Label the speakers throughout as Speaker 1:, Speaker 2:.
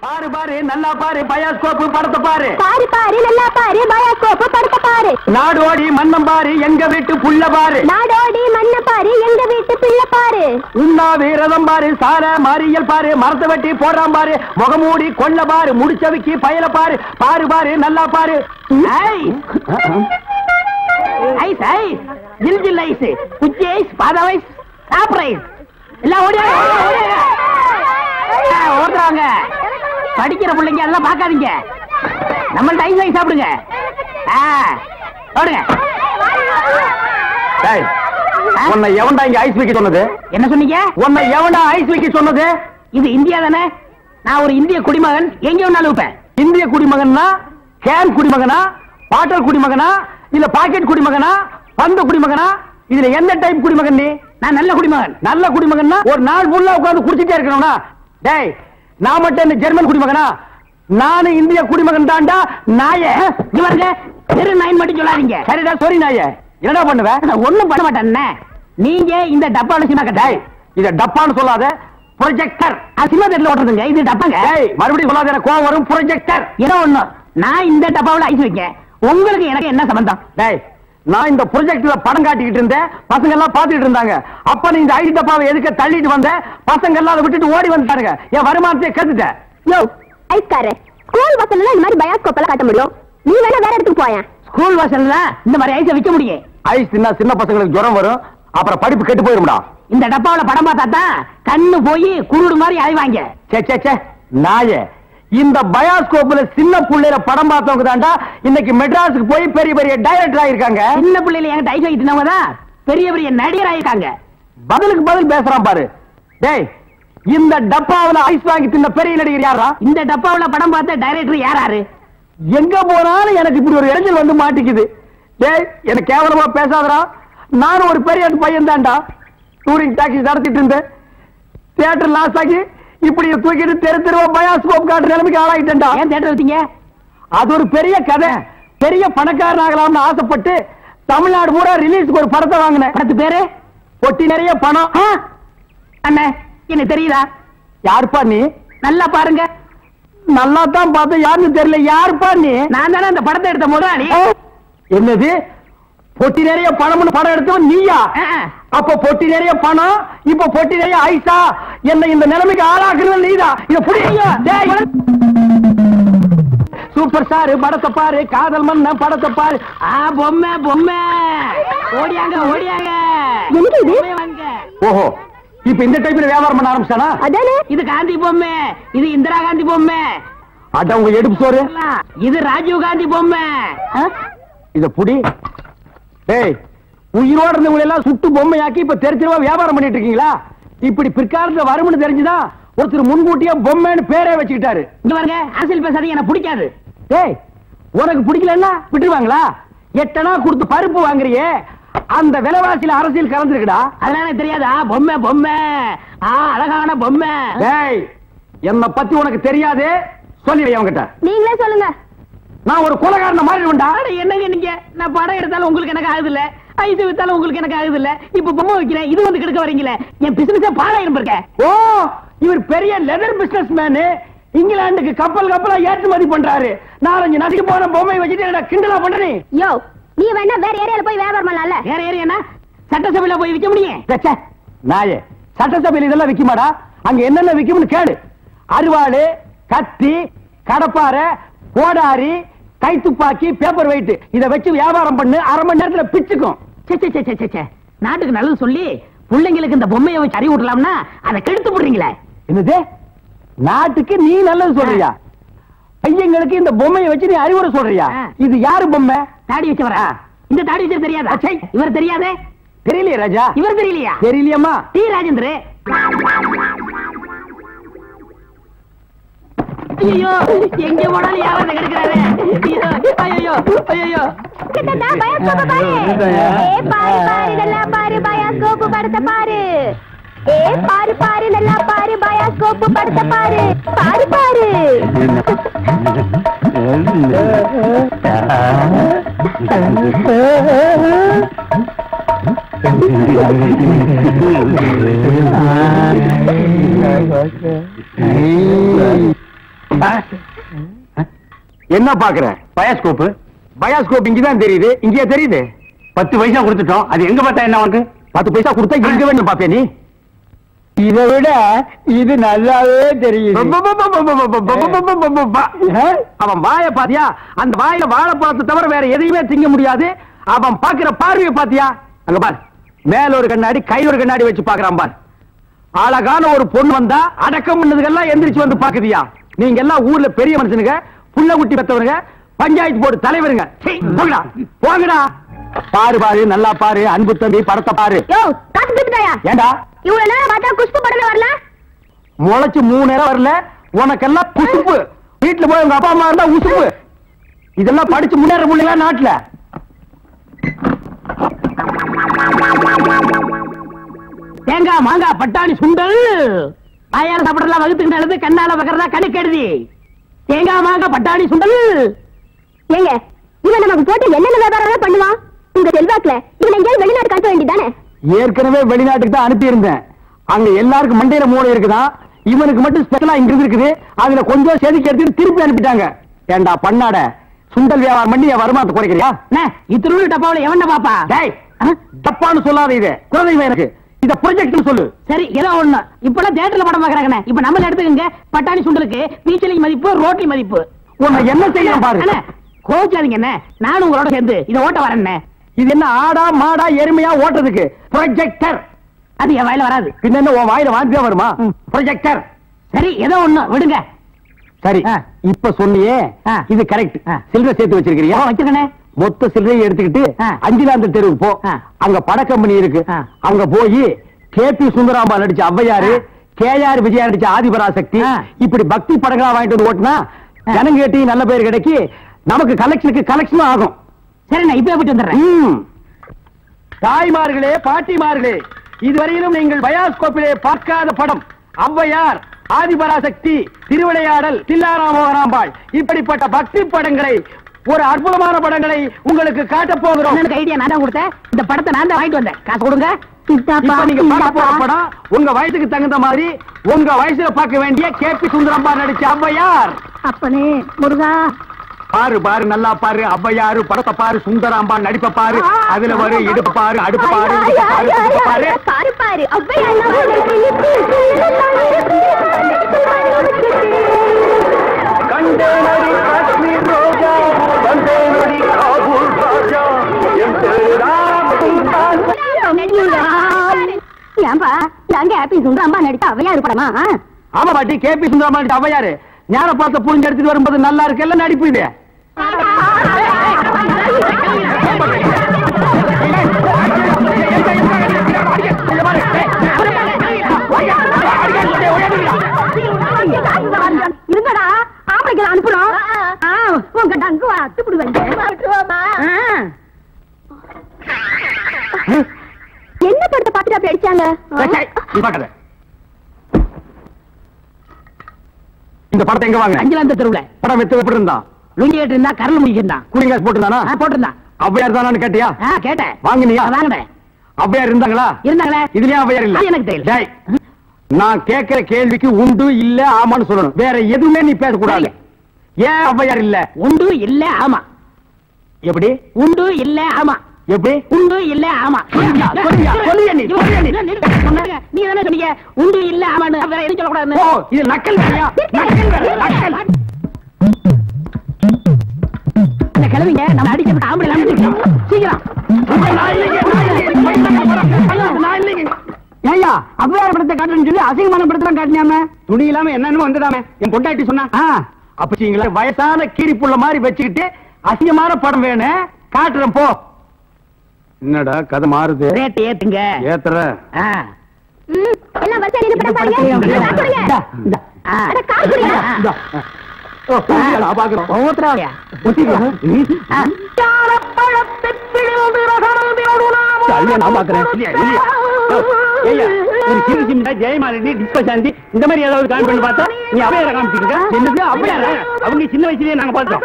Speaker 1: பாரு பாரு நல்லா பாரு பயாஸ்கோப்பு படத்தை பாரு.
Speaker 2: பாரு பாரு நல்லா பாரு பயாஸ்கோப்பு படத்தை பாரு.
Speaker 1: நாடோடி மன்னம் பாரு எங்க வீட்டு புள்ள பாரு.
Speaker 2: நாடோடி மன்ன பாரு எங்க வீட்டு பிள்ளை பாரு.
Speaker 1: உண்ணாவி ரதம் பாரு சார மாரியல் பாரு மரத்தை வெட்டி போடுறான் பாரு முகமூடி கொள்ள பாரு முடிச்சவிக்கி பயல பாரு. பாரு பாரு நல்லா பாரு. ஐஸ் ஐஸ் ஜில் ஜில் ஐஸ் குச்சி ஐஸ் பாதாம் ஐஸ் சாப்பிட்ற ஐஸ் எல்லாம் ஓடுறாங்க. படிக்கிற பிள்ளைங்க அதெல்லாம் பார்க்காதீங்க. நம்மள்ட்ட ஐஸ் ஐஸ் சாப்பிடுங்க. ஓடுங்க. உன்னை எவன்டா இங்க ஐஸ் வைக்க சொன்னது? என்ன சொன்னீங்க? உன்னை எவன்டா ஐஸ் வைக்க சொன்னது? இது இந்தியா தானே? நான் ஒரு இந்திய குடிமகன், எங்க வேணாலும் வைப்பேன். இந்திய குடிமகன்னா கேன் குடிமகனா, பாட்டல் குடிமகனா, இல்ல பாக்கெட் குடிமகனா, பந்து குடிமகனா? இதுல எந்த டைப் குடிமகன் நீ? நான் நல்ல குடிமகன். நல்ல குடிமகன்னா ஒரு நாள் ஃபுல்லா உட்கார்ந்து குடிச்சிட்டே இருக்கணும்னா? டேய், நான் மட்டும் இந்த ஜெர்மன் குடிமகனா? நானும் இந்திய குடிமகன் தான்டா. நாயே இவருங்க தெரு நாயின் மட்டும் சொல்லாதீங்க. சரிடா சாரி நாயே. என்னடா பண்ணுவேன்? ஒண்ணும் பண்ண மாட்டேன். நீங்க இந்த டப்பால சினிமா கட்டாய். இத டப்பான்னு சொல்லாத, ப்ரொஜெக்டர். சினிமா தேட்டர்ல ஓட்டுறதுங்க, இது டப்பாங்க. மறுபடியும் சொல்லாத, எனக்கு கோவம் வரும். ப்ரொஜெக்டர் ஏதோ ஒண்ணு. நான் இந்த டப்பாவில் ஐஸ் வைக்கேன், உங்களுக்கு எனக்கு என்ன சம்பந்தம்? டேய், நான் இந்த ப்ரொஜெக்ட்ல படம் காட்டிக்கிட்டு இருந்தேன், பசங்க எல்லாம் பாத்துக்கிட்டு இருந்தாங்க. அப்ப நீ இந்த ஐஸ் டப்பாவை எதுக்கு தள்ளிட்டு வந்த? பசங்க எல்லாம் அதை விட்டுட்டு ஓடி வந்துட்டாங்க. என் வருமானத்தை கெடுத்துட்டேன். யோ
Speaker 2: ஐஸ்காரே, ஸ்கூல் வாசல்ல இந்த மாதிரி பயாஸ்கோப் எல்லாம் காட்ட முடியும். நீ வேணா வேற இடத்துக்கு போயேன். ஸ்கூல் வாசல்ல இந்த மாதிரி ஐஸை விற்க முடியும்.
Speaker 1: ஐஸ் தின்னா சின்ன பசங்களுக்கு ஜுரம் வரும், அப்புறம் படிப்பு கெட்டு போயிரும்டா.
Speaker 2: இந்த டப்பாவில படம் பார்த்தா தான் கண்ணு போய் குருடு மாதிரி அலைவாங்க.
Speaker 1: சே நாயே, இந்த பயாஸ்கோப்ல சின்ன புள்ளையில படம் பார்த்தவங்க தான்டா இன்னைக்கு மெட்ராஸுக்கு போய் பெரிய பெரிய டைரக்டர் ஆயிருக்காங்க.
Speaker 2: சின்ன பிள்ளையில என்கிட்ட ஐஸ் வைக்கிறவங்க தான் பெரிய பெரிய நடிகர் ஆயிருக்காங்க.
Speaker 1: பதிலுக்கு பதில் பேசுறான் பாரு. டேய், இந்த டப்பாவுல ஐஸ் வாங்கி தின்ன பெரிய நடிகர் யாரா?
Speaker 2: இந்த டப்பாவுல படம் பார்த்த டைரக்டர் யாராரு?
Speaker 1: எங்க போனாலும் எனக்கு இப்படி ஒரு இடைஞ்சல் வந்து மாட்டிக்குது. டேய், எனக்கு கேவலமா பேசாதடா. நானும் ஒரு பெரிய பையன் தான்டா. டூரிங் டாக்ஸி நடத்திட்டு இருந்தேன். தியேட்டர் லாஸ் ஆகி இப்படி தூக்கிட்டு தெரு தெருவா பயாஸ்கோப் காட்டுற நிலைமைக்கு ஆளாயிட்டேன்டா.
Speaker 2: ஏன் தியேட்டர் வச்சீங்க?
Speaker 1: அது ஒரு பெரிய கதை. பெரிய பணக்காரன் ஆகலாம்னு ஆசைப்பட்டு தமிழ்நாடு பூரா ரிலீஸ்க்கு ஒரு படத்தை வாங்கினேன்.
Speaker 2: படத்து பேரு
Speaker 1: பொட்டி நிறைய பணம்.
Speaker 2: அண்ணே, எனக்கு தெரியுதா?
Speaker 1: யாருப்பா நீ?
Speaker 2: நல்லா பாருங்க.
Speaker 1: நல்லா தான் பார்த்தேன், யாருன்னு தெரியல. யாருப்பா நீ?
Speaker 2: நான் தானே அந்த படத்தை எடுத்த முதலாளி.
Speaker 1: என்னது பொட்டி நிறைய பணம்னு படம் எடுத்தவன் நீயா? அப்ப பொட்டி நிறைய பணம், இப்ப பொட்டி நிறைய ஐசா. என்ன இந்த நிலைமைக்கு ஆளாக்குறது நீதான். இத புரியுங்க. சூப்பர் ஸ்டார் படத்தை பாரு, காதல் மன்ன படத்தை பாரு.
Speaker 2: பொம்மை பொம்மை ஓடியாங்க ஓடியாங்க.
Speaker 1: ஓஹோ, இப்ப இந்த டைப்ல வியாபாரம் பண்ண ஆரம்பிச்சானா?
Speaker 2: அதானே. இது காந்தி பொம்மை, இது இந்திரா காந்தி பொம்மை.
Speaker 1: அட உங்க எடுப்பு சோறு.
Speaker 2: இது ராஜீவ் காந்தி பொம்மை.
Speaker 1: இத புடி. டேய், உயிரோட இருந்தவங்க எல்லாம் சுட்டு பொம்மையாக்கி இப்ப தெரு தெருவா வியாபாரம் பண்ணிட்டு இருக்கீங்களா? இப்படி பிற்காலத்துல வரும்னு தெரிஞ்சுதான் ஒருத்தர் முன்கூட்டியே பொம்மைன்னு பேரே வச்சுக்கிட்டாரு.
Speaker 2: இங்க பாருங்க, அரசியல் பேசாதீங்க, எனக்கு பிடிக்காது.
Speaker 1: டேய், உனக்கு பிடிக்கலன்னா விட்டுருவாங்களா? 8 அணா கொடுத்து பருப்பு வாங்குறியே, அந்த விலைவாசியில அரசியல் கலந்துருக்குடா.
Speaker 2: அதெல்லாம் எனக்கு தெரியாதா? பொம்மை பொம்மை, அழகான பொம்மை.
Speaker 1: டேய், என்ன பத்தி உனக்கு தெரியாது, சொல்லிடு அவங்கிட்ட.
Speaker 2: நீங்களே சொல்லுங்க.
Speaker 1: நான் ஒரு கொலைகாரன மாறிடுவேன்டா.
Speaker 2: என்னங்க நீங்க? நான் படம் எடுத்தாலும் உங்களுக்கு எனக்கு ஆகுது இல்ல, ஐஸ் வித்தாலும் உங்களுக்கு எனக்கு ஆகுது இல்ல, இப்ப பொம்மை வைக்கிறேன், இது வந்து கெடுக்க வரீங்களே. என் பிசினஸே பாழாயிரம் இருக்க.
Speaker 1: ஓ, இவர் பெரிய லெதர் பிசினஸ் மேனு. இங்கிலாந்துக்கு கப்பலா ஏற்றுமதி பண்றாரு. 4-5 நதிக்கு போன பொம்மை வச்சுட்டு கிண்டலா பண்றீ?
Speaker 2: யோ, நீ வேணா வேற ஏரியால போய் வியாபாரம் பண்ணலாம்ல. வேற ஏரியானா சட்டசபையில போய் விற்க முடியும்.
Speaker 1: நாயே, சட்டசபையில் இதெல்லாம் விக்குமாடா? அங்க என்னென்ன விக்கும்னு கேளு. அருவாளு, கத்தி, கடப்பாரை, கோடாரி, கைத்துப்பாக்கி, பேப்பர் வெயிட், இத வச்சு வியாபாரம் பண்ணு, அரை மணி நேரத்துல பிச்சுக்கும்.
Speaker 2: நாட்டுக்கு நல்லது சொல்லி பிள்ளைங்களுக்கு இந்த பொம்மையை வச்சு அறிவு விடலாம்னா அதை கெடுத்து போடுறீங்களே.
Speaker 1: என்னது? நாட்டுக்கு நீ நல்லது சொல்றியா? பையங்களுக்கு இந்த பொம்மையை வச்சு நீ அறிவுரை சொல்றியா? இது யாரு பொம்மை?
Speaker 2: தாடி வச்சவரா? இந்த தாடி வச்சது தெரியாதா? இவர் தெரியாதே?
Speaker 1: தெரியலையே ராஜா.
Speaker 2: இவர் தெரியலையா?
Speaker 1: தெரியலையம்மா.
Speaker 2: டி ராஜேந்திர. ஐயோ, எங்க போனாலும் யாராவது கிடைக்கிறாரு. ஐயோ ஐயோ. கிட்டடா பயாஸ்கோப் பாரு. பாரு பாரு நல்லா பாரு பயாஸ்கோப் படத்தை பாரு. பாரு பாரு நல்லா பாரு பயாஸ்கோப் படத்தை பாரு. பாரு பாரு.
Speaker 1: என்ன பாக்குற? பயாஸ்கோப். பயாஸ்கோப் இங்கதான் தெரியுது. இங்கேயே தெரியுது. 10 பைசா கொடுத்துட்டோம். அது எங்க பார்த்தா என்ன உனக்கு? 10 பைசா கொடுத்தா எங்க வேணும் பாப்பியா நீ? இதை விட இது நல்லாவே தெரியுது. அவன் வாய பாத்தியா? அந்த வாயில வாழைப்பழத்தை தவிர வேற எதையுமே திங்க முடியாது. அவன் பாக்குற பார்வையை பாத்தியா? அங்க பாரு, மேல ஒரு கண்ணாடி கையில ஒரு கண்ணாடி வச்சு பாக்குறான் பாரு. அழகான ஒரு பொண்ணு வந்தா அடக்கம் பண்ணதுக்கெல்லாம் எந்திரிச்சு வந்து பாக்குதியா? நீங்க எல்லாம் ஊர்ல பெரிய மனுஷனுங்க, புள்ள குட்டி பெத்தவனுங்க, பஞ்சாயத்து போர்டு தலைவருங்க. போங்கடா போங்கடா. பாரு பாரு, நல்லா பாரு, அன்பு தம்பி படத்தை பாரு. ஏண்டா
Speaker 2: இவ்வளவு நேரம் பார்த்தா குஷ்பு படமே வரல?
Speaker 1: முளைச்சு 3 நேரம் வரல, உனக்கெல்லாம் குசுப்பு. வீட்டுல போய் உங்க அப்பா அம்மா இருந்தா உசுப்பு. இதெல்லாம் படிச்சு முன்னேற முடியல நாட்டுல. தேங்காய் மாங்காய் பட்டாணி சுண்டல் வாயால சாப்பிடலாம், வகுத்துக்கு நல்லது, கண்ணால பக்கறதா கணக்கு எழுதி. தேங்காய் மாங்காய் பட்டாணி சுண்டல்.
Speaker 2: ஏங்க, இவன் நமக்கு போட்டு என்னென்ன வியாபாரம் பண்ணுவான்? உங்க செல்வாக்குல இவன் எங்கேயாவது வெளிநாட்டு காட்ட வேண்டியதானே?
Speaker 1: ஏற்கனவே வெளிநாட்டுக்கு தான் அனுப்பி இருந்தேன். அங்க எல்லாருக்கும் மண்டையில மூளை இருக்குதான், இவனுக்கு மட்டும் ஸ்பெஷலா இங்க இருக்குது. அதுல கொஞ்சம் செதுக்கி எடுத்துட்டு திருப்பி அனுப்பிட்டாங்க. ஏண்டா பண்ணாட, சுண்டல் வியாபாரம் பண்ணி என் வருமானத்தை குறைக்கிறியா? இத்தனை டப்பாவில எவன்டா பாப்பா? டப்பான்னு சொல்லாத, இது குழந்தைங்க எனக்கு. இத ப்ராஜெக்ட் சொல்லு. சரி, ஏதோ ஒண்ணு. இப்பெல்லாம் தியேட்டர்ல படம் பாக்குறாங்க. இப்ப நம்ம எடுத்துக்கங்க, பட்டாணி சுண்டலுக்கு பீச்சலி மதிப்பு, ரோட்டி மதிப்பு. உன்னை என்ன செய்யலாம் பாரு. கோச்சாதீங்க என்ன, நானும் உங்களோட சேர்ந்து இதை ஓட்ட வரேன். இது என்ன ஆடா மாடா எருமையா ஓட்டுறதுக்கு? ப்ரொஜெக்டர். அது என் வாயில வராது. பின்ன என்ன உன் வாயில வாந்தியா வருமா? ப்ரொஜெக்டர். சரி, ஏதோ ஒண்ணு விடுங்க. சரி, இப்ப சொன்னியே இது கரெக்ட். சில்லறை சேர்த்து வச்சிருக்கிறியா? வச்சிருக்கனே. மொத்த சில்லறையை எடுத்துக்கிட்டு 5ஆம் தெருவுக்கு போ. அங்க பட கம்பெனி இருக்கு. அங்க போய் கேபி சுந்தராம்பா நடிச்ச ஔவையாரு, கேஆர் விஜயா நடிச்ச ஆதிபராசக்தி, இப்படி பக்தி படங்களா வாங்கிட்டு வந்து ஓட்டுனா ஜனங்க கேட்டி நல்ல பேர் கிடைக்கி, நமக்கு கலெக்ஷனுக்கு கலெக்ஷனும் ஆகும். சரி, நான் இப்ப போயிட்டு வந்துடுறேன். தாய்மார்களே, பாட்டிமார்களே, இதுவரையிலும் நீங்கள் பயாஸ்கோப்பிலே பார்க்காத படம் ஔவையார், ஆதிபராசக்தி, திருவிளையாடல், தில்லாராமோகனாம்பாள், இப்படிப்பட்ட பக்தி படங்களை, ஒரு அற்புதமான படங்களை உங்களுக்கு காட்ட போகிறோம். எனக்கு ஐடியா நான் தான் கொடுத்தேன். இந்த படத்தை நான் தான் வாங்கிட்டு வந்தேன். காசு கொடுங்க. இப்ப நீங்க பார்க்க போற படம் உங்க வயசுக்கு தகுந்த மாதிரி, உங்க வயசுல பார்க்க வேண்டிய கேபி சுந்தரம்பா நடிச்ச ஔவையார்.
Speaker 2: அப்பனே முருகா,
Speaker 1: பாரு பாரு, நல்லா பாரு. ஔவையாரு படத்தை பாரு, சுந்தராம்பா நடிப்ப பாரு. அதுல வரு இடுப்பு பாரு, அடுப்பு பாரு, பாரு
Speaker 2: பாரு பாரு ஔவையார்.
Speaker 1: கண்டேனடி காஷ்மீர் ரோஜா, கண்டேனடி காபூல் ராஜா,
Speaker 2: ஏன்பா நாங்க கேபி சுந்தராம்பா நடிச்ச ஔவையார் படமா?
Speaker 1: ஆமா பாட்டி, கேபி சுந்தராம்பா நடிச்ச ஔவையாரு ஞான பார்த்த புரிஞ்சு எடுத்துட்டு வரும்போது நல்லா இருக்கு. எல்லாம் நடிப்பு இது.
Speaker 2: இருங்கடா, ஆம்பளைக்கு அனுப்புறோம். உங்க அங்கு அத்துப்பிடுவேன். என்ன படத்தை பார்த்துட்டு அப்படி அடிச்சாங்க?
Speaker 1: இந்த படத்தை எங்க வாங்க? 5ஆம் தெருவுல. படம் வெத்து எப்படி இருந்தா? லுங்கி கேட்டு இருந்தா, கரல் முடிக்கிருந்தான். குடிங்காசு போட்டுருந்தானா? போட்டிருந்தான். ஔவையார் தானு கேட்டியா? கேட்டேன். வாங்கினியா? வாங்கினேன். ஔவையார் இருந்தாங்களா? இருந்தாங்களே. இதுலயே ஔவையார் இல்ல? எனக்கு தெரியல. நான் கேட்கிற கேள்விக்கு உண்டு இல்ல ஆமான்னு சொல்லணும். வேற எதுவுமே நீ பேசக்கூடாது. ஏன் ஔவையார் இல்ல? உண்டு இல்ல ஆமா. எப்படி? உண்டு இல்ல ஆமா. எப்படி? உண்டு இல்ல ஆமா. நீ தானே சொன்னீங்க உண்டு இல்ல ஆமான்னு. வேற எதுவும் சொல்லக்கூடாது. ஓ, இது நக்கல் வேலையா? நக்கல். இந்த கிழவிங்க நம்ம அடிக்கிறது ஆம்பளை சீக்கிரம். ஏயா ஔவையார் படத்தை காட்டுன்னு சொல்லி அசிங்கமான படத்தை காட்டினாம, துணி இல்லாம என்னன்னு வந்துடாம என் பொண்டாட்டி சொன்னா. அப்ப வயசான கீரிப்புள்ள மாதிரி வச்சுக்கிட்டு அசிங்கமான படம் வேணும் காட்டுறேன் போ. என்னடா கதை மாறுது? ரேட் ஏத்துங்க. ஏத்துற
Speaker 2: எல்லாம் வச்சா என்ன படம் பாருங்க. அட காசுங்க.
Speaker 1: ஓ பாக்குறோம். ஓத்ராயா ஜெயமாலினி டிஸ்பசாந்தி இந்த மாதிரி ஏதாவது காமிச்சு பார்த்தா நீ அவையார காமிச்சிருக்க. அவங்க சின்ன வயசுலயே நாங்க பார்த்தோம்.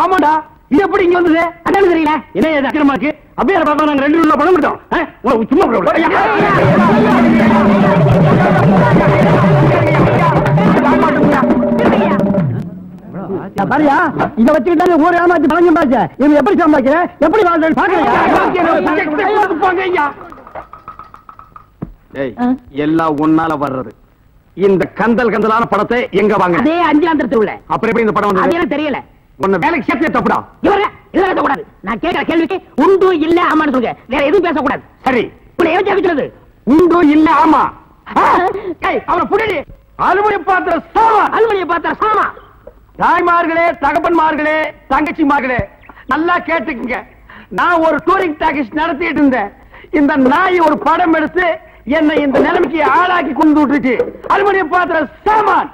Speaker 1: ஆமாடா, இது எப்படி இங்க வந்தது? அதான் தெரியல. என்ன இது அக்கிரமா இருக்கு? அப்படியே பார்த்தா நாங்க 2 ரூபா பணம் விட்டோம். உனக்கு சும்மா பாரியா, இத வச்சுக்கிட்டாங்க ஊர் ஏமாத்தி பணம் சம்பாதிச்ச. இவன் எப்படி சம்பாதிக்கிற, எப்படி வாழ்றது பாக்குறீங்க? எல்லாம் ஒன்னால வர்றது. இந்த கந்தலான படத்தை எங்க வாங்க? அதே அஞ்சாந்திரத்தில் உள்ள. அப்புறம் எப்படி இந்த படம் வந்தது? அது எனக்கு தெரியல. உன்னை வேலைக்கு சேர்த்து தப்புடா. இல்ல கூடாது. நான் கேட்கிற கேள்விக்கு உண்டு இல்ல ஆமான்னு சொல்லுங்க. வேற எதுவும் பேசக்கூடாது. சரி, உன்னை ஏன் கேட்கிறது? உண்டு இல்ல ஆமா. அவனை புடி. அலுவலி பாத்திர சாமா. தாய்மார்களே, தகப்பன்மார்களே, தங்கச்சிமார்களே, நல்லா கேட்டுக்குங்க. நான் ஒரு டூரிங் டாக்கீஸ் நடத்திட்டு இருந்தேன். இந்த நாய் ஒரு படம் எடுத்து என்னை இந்த நிலைமைக்கு ஆளாக்கி கொண்டு விட்டுச்சு. அலுமினியம் பாத்திர சாமான்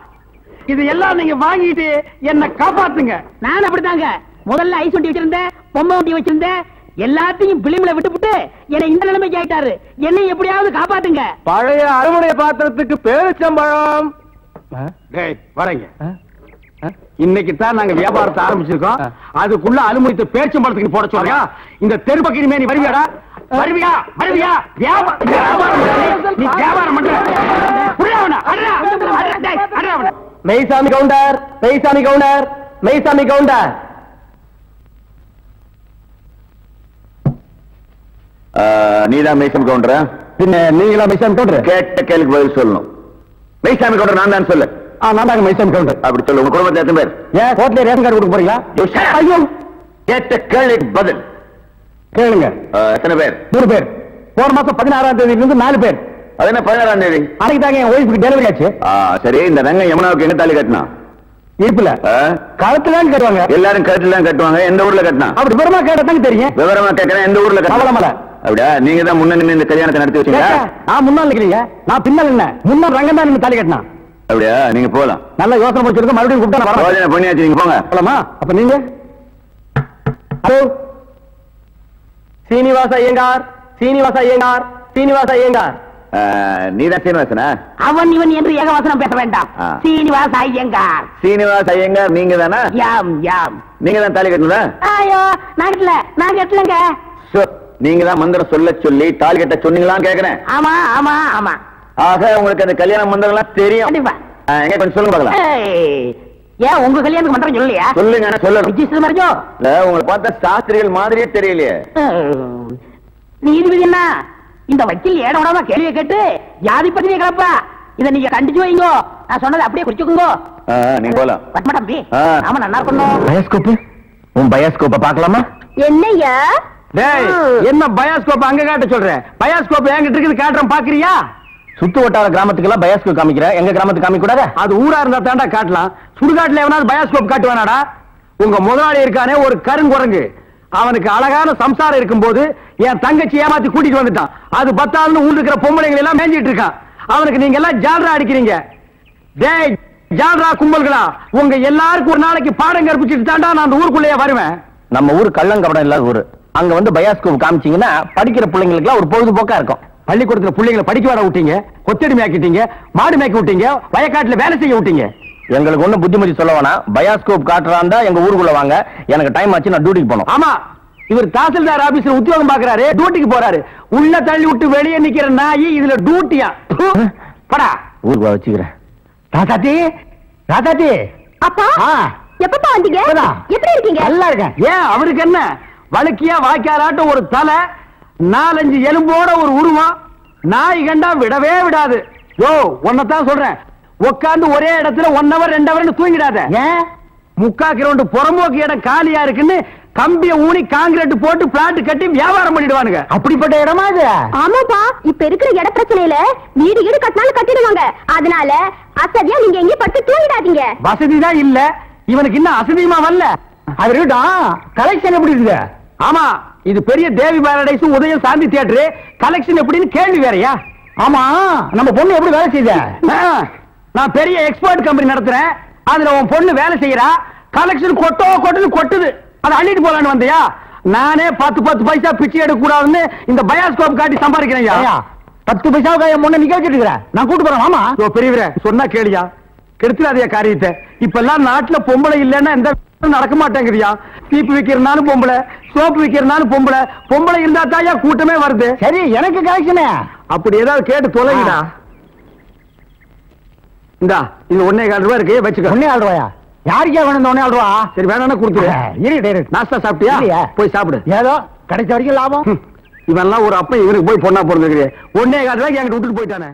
Speaker 1: இது எல்லாம் நீங்க வாங்கிட்டு என்ன காப்பாத்துங்க. நான் அப்படித்தாங்க முதல்ல ஐஸ் வண்டி வச்சிருந்தேன், பொம்மை வண்டி வச்சிருந்தேன், எல்லாத்தையும் பிலிம்ல விட்டுவிட்டு என்னை இந்த நிலைமைக்கு ஆயிட்டாரு. என்னை எப்படியாவது காப்பாத்துங்க. பழைய அலுமினிய பாத்திரத்துக்கு பேரிச்சம்பழம். வரீங்க. இன்னைக்கு தான் நாங்க வியாபாரத்தை ஆரம்பிச்சிருக்கோம். அதுக்குள்ள அலுமினியத்தை பேரிச்சம்பழத்துக்கு போட சொல்றா. இந்த தெருப்பக்கினிமே நீ வருவியாடா? வருவியா? நீ வியாபாரம் பண்ற. மெய்சாமி கவுண்டர், மெய்சாமி கவுண்டர், மெய்சாமி கவுண்டர்.
Speaker 3: நீதான் மெய்சாமி கவுண்டரா?
Speaker 1: பின்ன நீங்களா மெய்சாமி கவுண்டர்?
Speaker 3: கேட்ட கேள்விக்கு பதில் சொல்லணும். மெய்சாமி கவுண்டர் நான் தான் சொல்லு.
Speaker 1: நான் தாங்க மெய்சாமி கவுண்டர்.
Speaker 3: அப்படி சொல்லு. உங்க குடும்பத்தில் எத்தனை பேர்?
Speaker 1: ஏன் கோர்ட்ல ரேஷன் கார்டு கொடுக்க போறீங்களா?
Speaker 3: ஐயோ, கேட்ட கேள்விக்கு பதில்
Speaker 1: கேளுங்க.
Speaker 3: எத்தனை பேர்?
Speaker 1: 3 பேர். போன மாசம் 16ஆம் தேதியில இருந்து 4 பேர்.
Speaker 3: அது என்ன 16ஆம் தேதி?
Speaker 1: அன்னைக்கு தாங்க என் ஒய்ஃபுக்கு டெலிவரி ஆச்சு.
Speaker 3: சரி, இந்த ரங்க யமுனாவுக்கு எங்க தாலி கட்டினா?
Speaker 1: இருப்புல கழுத்துல கட்டுவாங்க.
Speaker 3: எல்லாரும் கழுத்துல கட்டுவாங்க. எந்த ஊர்ல கட்டினா?
Speaker 1: அப்படி விவரமா கேட்டதாங்க தெரியும்.
Speaker 3: விவரமா கேட்கிறேன். எந்த ஊர்ல கட்டல? அப்படியா? நீங்க தான் முன்ன நின்று இந்த கல்யாணத்தை நடத்தி வச்சீங்க.
Speaker 1: நான் முன்னாள் நிக்கிறீங்க, நான் பின்னால் என்ன? முன்னாள் ரங்கம் தான் நின்று தாலி கட்டினா.
Speaker 3: அப்படியா? நீங்க போலாம்.
Speaker 1: நல்ல யோசனை முடிச்சிருக்க. மறுபடியும் கூப்பிட்டா
Speaker 3: யோசனை பண்ணியாச்சு. நீங்க போங்க.
Speaker 1: போலாமா? அப்ப நீங்க ஹலோ சீனிவாச ஐயங்கார், சீனிவாச ஐயங்கார், சீனிவாச ஐயங்கார்.
Speaker 3: நீதான் சீனிவாசனா?
Speaker 1: அவன் இவன் என்று ஏகவசனம் பேச வேண்டாம். சீனிவாச ஐயங்கார்.
Speaker 3: சீனிவாச ஐயங்கார் நீங்க தானா?
Speaker 1: யாம் யாம்.
Speaker 3: நீங்க தான் தாலி கட்டணுதா?
Speaker 1: ஐயோ நான் கட்டலங்க.
Speaker 3: நீங்க தான் மந்திரம் சொல்ல சொல்லி தாலி கட்ட சொன்னீங்களான்னு கேக்குறேன்.
Speaker 1: ஆமா ஆமா ஆமா.
Speaker 3: ஆக உங்களுக்கு அந்த கல்யாண மந்திரம் எல்லாம் தெரியும்.
Speaker 1: கண்டிப்பா.
Speaker 3: எங்க கொஞ்சம் சொல்லுங்க பார்க்கலாம்.
Speaker 1: ஏன் உங்க கல்யாணத்துக்கு மந்திரம் சொல்லலையா?
Speaker 3: சொல்லுங்க. சொல்லுங்க.
Speaker 1: மறைஞ்சோ
Speaker 3: இல்ல, உங்களை பார்த்தா சாஸ்திரிகள் மாதிரியே தெரியலையே.
Speaker 1: நீதிபதி என்ன இந்த வக்கீல் ஏட விடாம கேள்வியை கேட்டு ஜாதி பத்திரிகை கிளப்பா. இதை நீங்க கண்டிச்சு வைங்க. நான் சொன்னதை அப்படியே குறிச்சுக்குங்க.
Speaker 3: நீங்க போலாம்.
Speaker 1: பத்மா தம்பி. ஆமா நல்லா பண்ணும்.
Speaker 3: பயாஸ்கோப். உன் பயாஸ்கோப்ப பாக்கலாமா?
Speaker 2: என்னையா?
Speaker 1: என்ன பயாஸ்கோப் அங்க காட்ட சொல்றேன்? பயாஸ்கோப் என்கிட்ட இருக்குது, காட்டுறேன் பாக்குறியா?
Speaker 3: சுத்து வட்டார கிராமத்துக்கு எல்லாம் பயாஸ்கோப் காமிக்கிற, எங்க கிராமத்துக்கு காமிக்க கூடாது?
Speaker 1: அது ஊரா இருந்தா தாண்டா காட்டலாம். சுடுகாட்டுல எவனாவது பயாஸ்கோப் காட்டுவானாடா? உங்க முதலாளி இருக்கானே ஒரு கருங்குரங்கு, அவனுக்கு அழகான சம்சாரம் இருக்கும் போது என் தங்கச்சி ஏமாத்தி கூட்டிட்டு வந்துட்டான். அது 10 ஆள்னு ஊர் இருக்கிற பொம்பளைங்களை எல்லாம் மேஞ்சிட்டு இருக்கான். அவனுக்கு நீங்க எல்லாம் ஜால்ரா அடிக்கிறீங்க. டேய் ஜால்ரா கும்பல்களா, உங்க எல்லாருக்கும் ஒரு நாளைக்கு பாடம் கற்பிச்சுட்டு தாண்டா நான் அந்த ஊருக்குள்ளேயே வருவேன்.
Speaker 3: நம்ம ஊர் கள்ளங்கபடம் இல்லாத ஊரு. அங்க வந்து பயாஸ்கோப் காமிச்சீங்கன்னா படிக்கிற பிள்ளைங்களுக்கு எல்லாம் ஒரு பொழுதுபோக்கா இருக்கும்.
Speaker 1: பள்ளிக்கூடத்துல பிள்ளைங்களை படிக்க விட விட்டீங்க, கொத்தடி மேய்க்கிட்டீங்க, மாடு மேய்க்க விட்டீங்க, வயக்காட்டுல வேலை செய்ய விட்டீங்க.
Speaker 3: எங்களுக்கு ஒண்ணு புத்திமதி சொல்ல வேணாம். பயாஸ்கோப் காட்டுறாந்தா எங்க ஊருக்குள்ள வாங்க. எனக்கு டைம் ஆச்சு, நான் டியூட்டிக்கு போகணும்.
Speaker 1: ஆமா, இவர் தாசில்தார் ஆபீஸ்ல உத்தியோகம் பாக்குறாரு, டியூட்டிக்கு போறாரு. உள்ள தள்ளி விட்டு வெளியே நிக்கிற நாயி இதுல டியூட்டியா? படா
Speaker 3: ஊருக்கு வச்சுக்கிறேன்.
Speaker 1: ராதாத்தி, ராதாத்தி.
Speaker 2: அப்பா எப்பப்பா வந்தீங்க? எப்படி இருக்கீங்க?
Speaker 1: நல்லா இருக்கேன். ஏன் அவருக்கு என்ன? வழுக்கியா வாய்க்காலாட்டம் ஒரு தலை, 4-5 எலும்போட ஒரு உருவம். நாய் கண்டா விடவே விடாது. யோ உன்னதான் சொல்றேன், உட்கார்ந்து ஒரே இடத்துல 1 hour 2 hour தூங்கிடாத. ஏன்? 3/4 கிரவுண்ட் புறம்போக்கு இடம் காலியா இருக்குன்னு கம்பிய ஊனி காங்கிரீட் போட்டு பிளாட் கட்டி வியாபாரம் பண்ணிடுவானுங்க. அப்படிப்பட்ட இடமா இது?
Speaker 2: ஆமாப்பா, இப்ப இருக்கிற இட பிரச்சனையில வீடு கட்டினாலும் கட்டிடுவாங்க. அதனால அசதியா நீங்க எங்க படுத்து தூங்கிடாதீங்க.
Speaker 1: வசதி தான் இல்ல, இவனுக்கு இன்னும் அசதியுமா வரல. அது கலெக்ஷன் எப்படி இருக்குது? ஆமா, இது பெரிய தேவி பாரடைஸ், உதயம் சாந்தி தியேட்டர். கலெக்ஷன் எப்படின்னு கேள்வி வேறயா? ஆமா, நம்ம பொண்ணு எப்படி வேலை செய்யுது? நான் பெரிய எக்ஸ்போர்ட் கம்பெனி நடத்துறேன், அதுல உன் பொண்ணு வேலை செய்யறா. கலெக்ஷன் கொட்டுது. அதை அள்ளிட்டு போலான்னு வந்தியா? நானே 10 பைசா பிச்சை எடுக்க கூடாதுன்னு இந்த பயாஸ்கோப் காட்டி சம்பாதிக்கிறேன். 10 பைசாவுக்கு என் பொண்ணு நிக்க வச்சிட்டு இருக்கிறேன். நான் கூட்டு போறேன். ஆமா பெரியவரே சொன்னா கேளியா, கெடுத்துடாதே காரியத்தை. இப்ப எல்லாம் நாட்டுல பொம்பளை இல்லைன்னா இந்த நடக்க மாட்டேங்குதியா. சீப்பு விக்கிறனாலும் பொம்பளை, சோப்பு விக்கிறனாலும் பொம்பளை. பொம்பளை இருந்தா தாயா கூட்டமே வருது.
Speaker 4: சரி எனக்கு கலெக்ஷனே.
Speaker 1: அப்படி ஏதாவது கேட்டு தொலைங்கடா. இந்தா இது 1.25 ரூபாய் இருக்கு, வச்சுக்க.
Speaker 4: 1.25 ரூபாயா? யாருக்கே வேணும் இந்த 1.25 ரூபா?
Speaker 1: சரி வேணா கொடுத்துரு. நாஸ்தா சாப்பிட்டியா?
Speaker 4: இல்லையே.
Speaker 1: போய் சாப்பிடு.
Speaker 4: ஏதோ கிடைச்ச வரைக்கும் லாபம்.
Speaker 1: இவெல்லாம் ஒரு அப்ப இவனுக்கு போய் பொண்ணா பிறந்திருக்கு. 1.25 ரூபாய்க்கு என்கிட்ட விட்டுட்டு போயிட்டானே.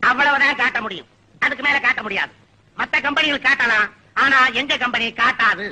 Speaker 5: அவ்வளவுதான் காட்ட முடியும், அதுக்கு மேல காட்ட முடியாது. மத்த கம்பெனிகள் காட்டலாம், ஆனா எங்க கம்பெனி காட்டாது.